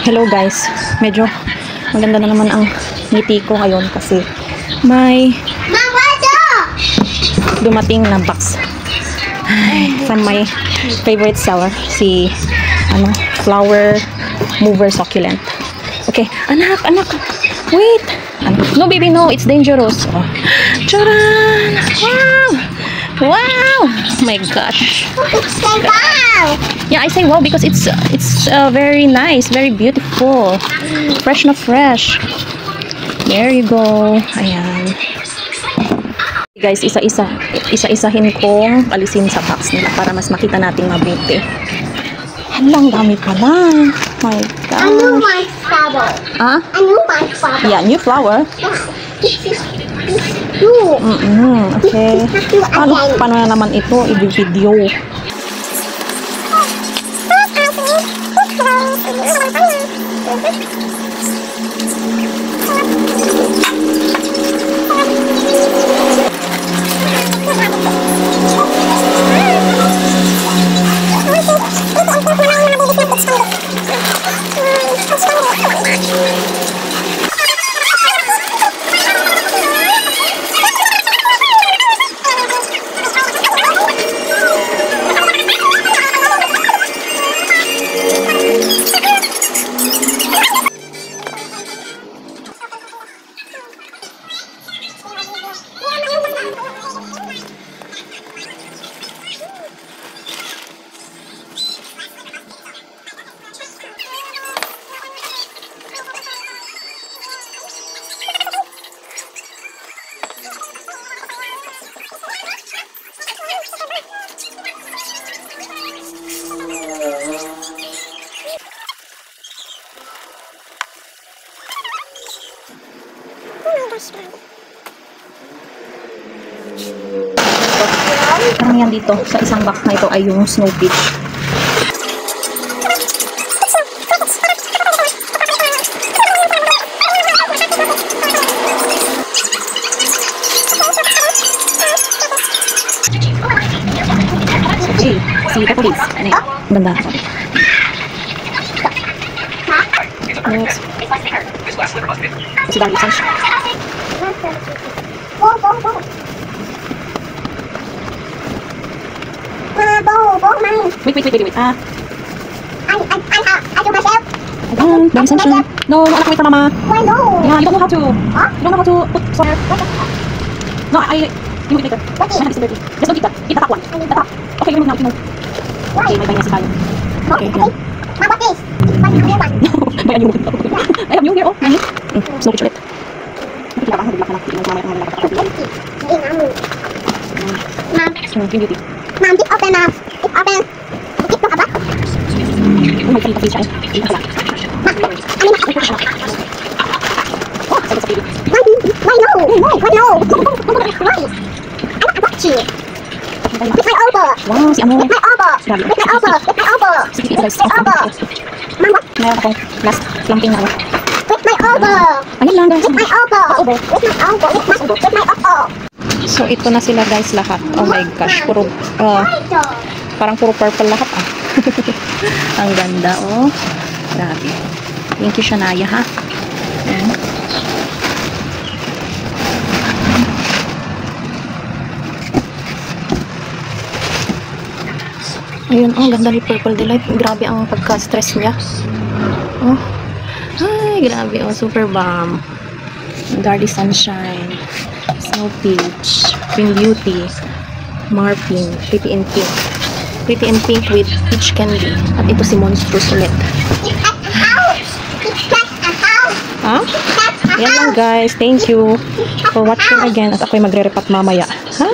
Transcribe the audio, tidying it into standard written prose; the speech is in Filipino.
Hello guys, medyo maganda na naman ang ngiti ko ngayon kasi may dumating na box from my favorite seller, si flower mover succulent. Okay, anak, wait. No baby, no, it's dangerous. Oh. Charan! Wow! Oh my gosh. Yeah, I say wow because it's very nice, very beautiful. Fresh na fresh. There you go. Ayan. Guys, isa-isahin kong alisin sa box nila para mas makita nating mabuti. Halang dami pala. My gosh. A new white flower. Ah? A new white flower. Yeah, new flower. Okay. Paano na naman ito? I-video. Ang yan dito sa isang box na ito ay yung snow peach. Okay, see ka please. Ganda. Next. Si Darby Sunshine. Wait. I do myself. Darby Sunshine. No, anak, wait for mama. Why no? Yeah, you don't know how to. Huh? You don't know how to put somewhere. No, you wait later. What is Just don't eat that. Eat the top one. The top. Okay, you move now. Okay, may na si tayo. Okay, yan. Mom, what is? What's the one? No, may new. I have new here, oh. Snow peach ulit. Nakikita ba? Nagulak ka na. Mamaya ang malalakas. Mom, Beauty. Mom, it's open now. It's open. It's not about. Oh, may kalita siya. Oh, sabi sa baby. Why no? Why no? Why? I'm not watching. With my elbow. Wow, si ano? With my elbow. Grabe. With my elbow. With my elbow. Sige, guys. With my elbow. Mom, what? Meron akong last clamping na. With my elbow. Ayun lang, guys. With my elbow. With my elbow. With my elbow. So, ito na sila, guys, lahat. Oh my gosh. Puro, parang puro purple lahat, ah. Ang ganda, oh. Grabe. Thank you, Shania, ha? Ayan. Ayun, oh, ganda ni Purple Delight. Grabe ang pagka-stress niya. Oh. Ay, grabe, oh. Super bomb. Darby Sunshine. Snow Peach. Pink Beauty. Marpin. Pretty in Pink. Pretty in Pink with Peach Candy. At ito si Monstrous ulit. Ha? Yan lang, guys. Thank you for watching again. At ako'y magre-repat mamaya. Ha?